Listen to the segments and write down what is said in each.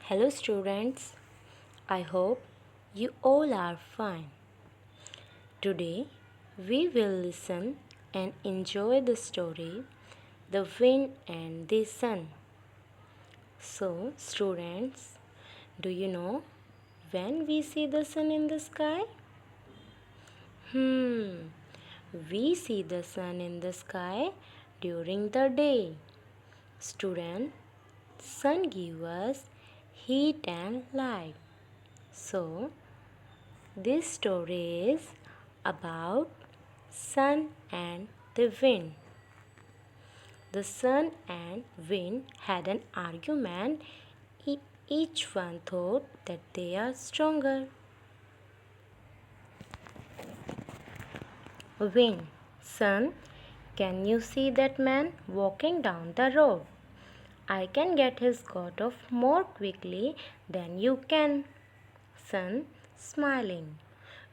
Hello, students. I hope you all are fine. Today, we will listen and enjoy the story The Wind and the Sun. So, students, do you know when we see the sun in the sky? Hmm, we see the sun in the sky during the day. Student, sun gives us heat and light. So, this story is about sun and the wind. The sun and wind had an argument. Each one thought that they are stronger. Wind, sun, can you see that man walking down the road? I can get his coat off more quickly than you can. Sun, smiling.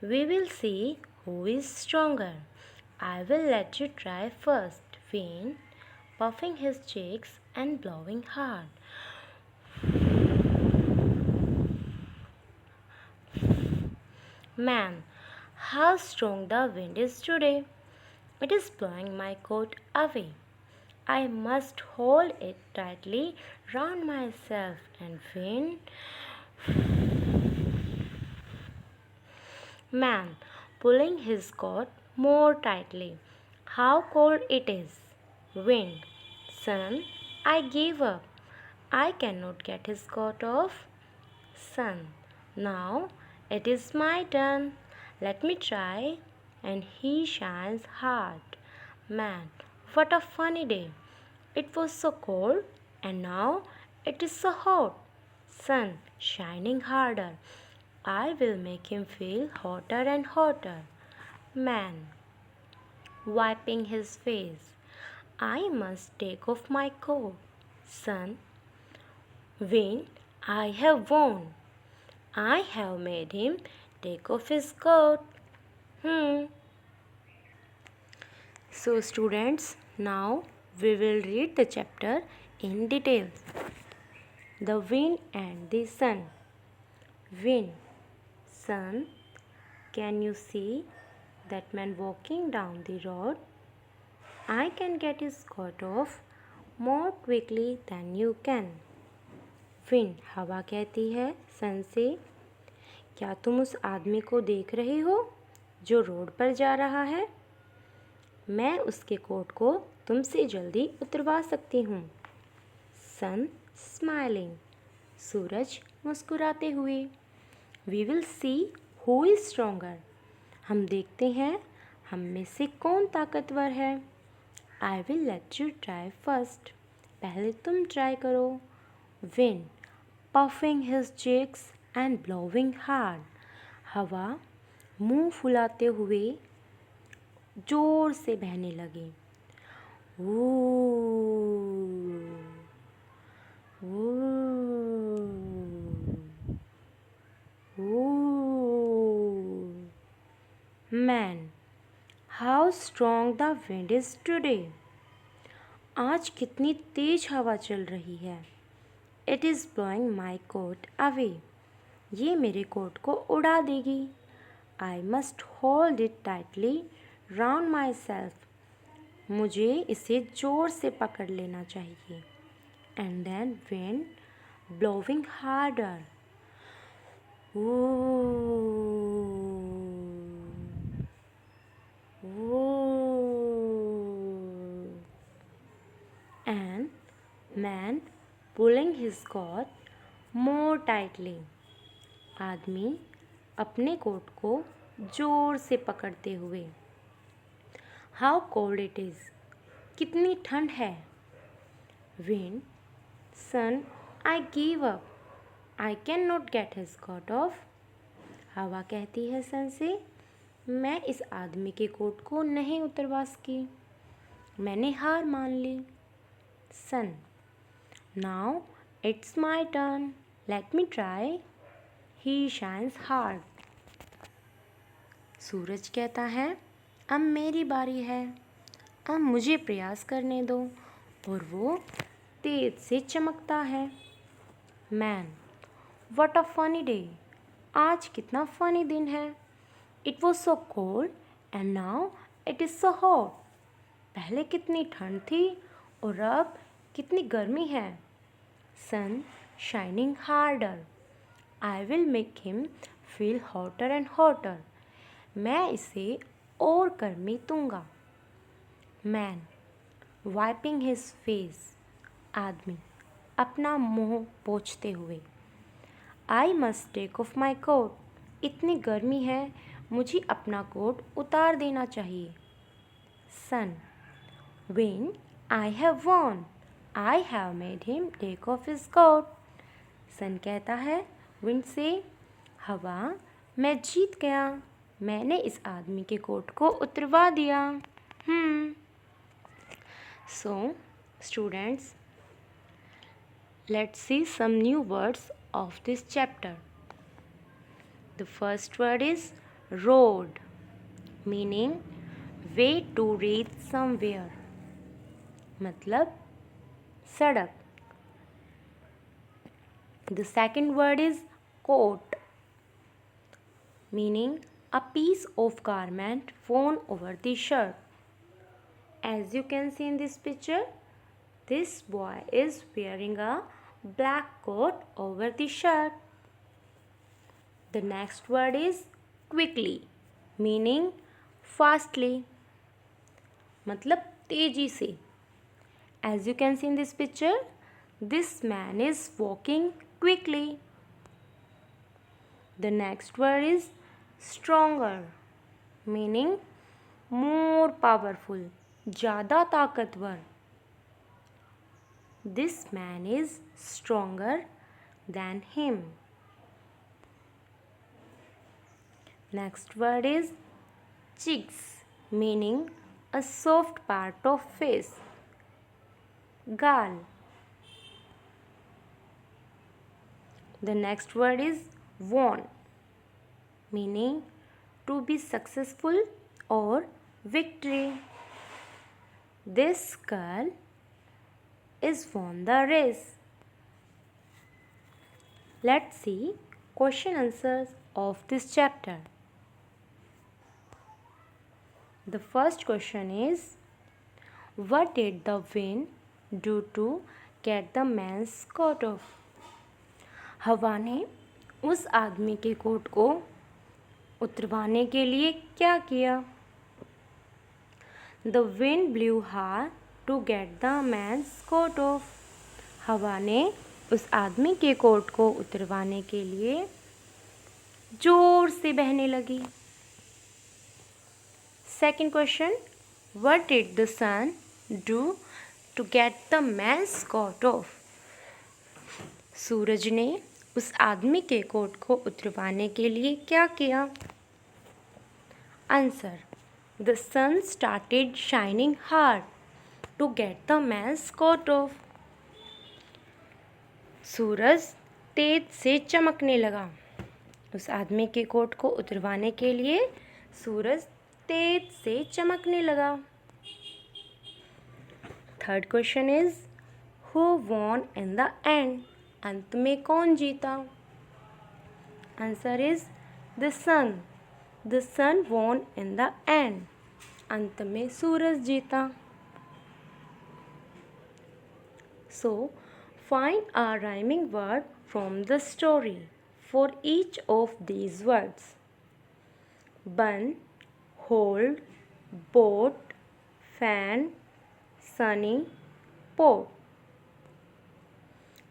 We will see who is stronger. I will let you try first. Wind, puffing his cheeks and blowing hard. Man, how strong the wind is today. It is blowing my coat away. I must hold it tightly round myself and wind. Man, pulling his coat more tightly. How cold it is. Wind. Sun, I gave up. I cannot get his coat off. Sun. Now it is my turn. Let me try. And he shines hard. Man, what a funny day. It was so cold and now it is so hot. Sun shining harder. I will make him feel hotter and hotter. Man, wiping his face. I must take off my coat. Sun, wind, I have won. I have made him take off his coat. So, students, now we will read the chapter in detail. The wind and the sun. Wind, sun, can you see that man walking down the road? I can get his coat off more quickly than you can. Wind, हवा कहती है सन से, क्या तुम उस आदमी को देख रहे हो जो रोड पर जा रहा है? मैं उसके कोट को तुमसे जल्दी उतरवा सकती हूँ. सन स्माइलिंग, सूरज मुस्कुराते हुए. We will see who is stronger, हम देखते हैं हम में से कौन ताकतवर है. I will let you try first, पहले तुम ट्राई करो. Wind, puffing his cheeks and blowing hard, हवा मुंह फुलाते हुए जोर से बहने लगी. Man, how strong the wind is today, आज कितनी तेज हवा चल रही है. It is blowing my coat away, ये मेरे कोट को उड़ा देगी. आई must hold it tightly round myself, मुझे इसे ज़ोर से पकड़ लेना चाहिए. And then wind blowing harder. And man pulling his coat more tightly, आदमी अपने कोट को जोर से पकड़ते हुए. हाउ कोल्ड इट इज़, कितनी ठंड है. Wind, sun, I give up, I can not get his coat off. हवा कहती है सन से, मैं इस आदमी के कोट को नहीं उतरवा सकी, मैंने हार मान ली. Sun, now it's my turn, let me try. He shines hard. सूरज कहता है, अब मेरी बारी है, अब मुझे प्रयास करने दो. और वो तेज से चमकता है. Man, What a funny day! आज कितना funny दिन है. It was so cold and now it is so hot. पहले कितनी ठंड थी और अब कितनी गर्मी है. Sun shining harder. I will make him feel hotter and hotter. मैं इसे और गर्मी दूंगा. Man wiping his face. आदमी अपना मुंह पोंछते हुए. I must take off my coat. इतनी गर्मी है, मुझे अपना कोट उतार देना चाहिए. Sun. Wind. I have won. I have made him take off his coat. सन कहता है विंड से, हवा, मैं जीत गया, मैंने इस आदमी के कोट को उतरवा दिया. So, students, let's see some new words of this chapter. The first word is road, meaning way to reach somewhere. मतलब सड़क. The second word is coat, meaning a piece of garment worn over the shirt. As you can see in this picture, this boy is wearing a black coat over the shirt. The next word is quickly, meaning fastly. मतलब तेजी से. As you can see in this picture, this man is walking quickly. The next word is stronger, meaning more powerful, ज़्यादा ताकतवर. This man is stronger than him. Next word is cheeks, meaning a soft part of face. गाल. The next word is won, meaning to be successful or victory. This girl is won the race. Let's see question answers of this chapter. The first question is, what did the wind do to get the man's coat off? हवा ने उस आदमी के coat को उतरवाने के लिए क्या किया? The wind blew hard to get the man's coat off. हवा ने उस आदमी के कोट को उतरवाने के लिए जोर से बहने लगी. Second question, what did the sun do to get the man's coat off? सूरज ने उस आदमी के कोट को उतरवाने के लिए क्या किया? Answer, the sun started shining hard to get the man's coat off. सूरज तेज से चमकने लगा. उस आदमी के कोट को उतरवाने के लिए सूरज तेज से चमकने लगा. Third question is, who won in the end? अंत में कौन जीता? Answer is the sun. The sun won in the end. अंत में सूरज जीता. So, find a rhyming word from the story for each of these words. Bun, hold, boat, fan, sunny, pot.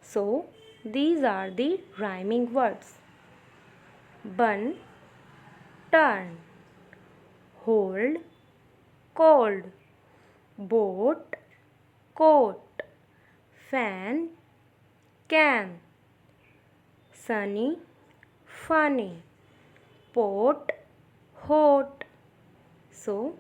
So, these are the rhyming words. Bun, turn. Hold, cold. Boat, coat. Fan, can. Sunny, funny. Pot, hot. So,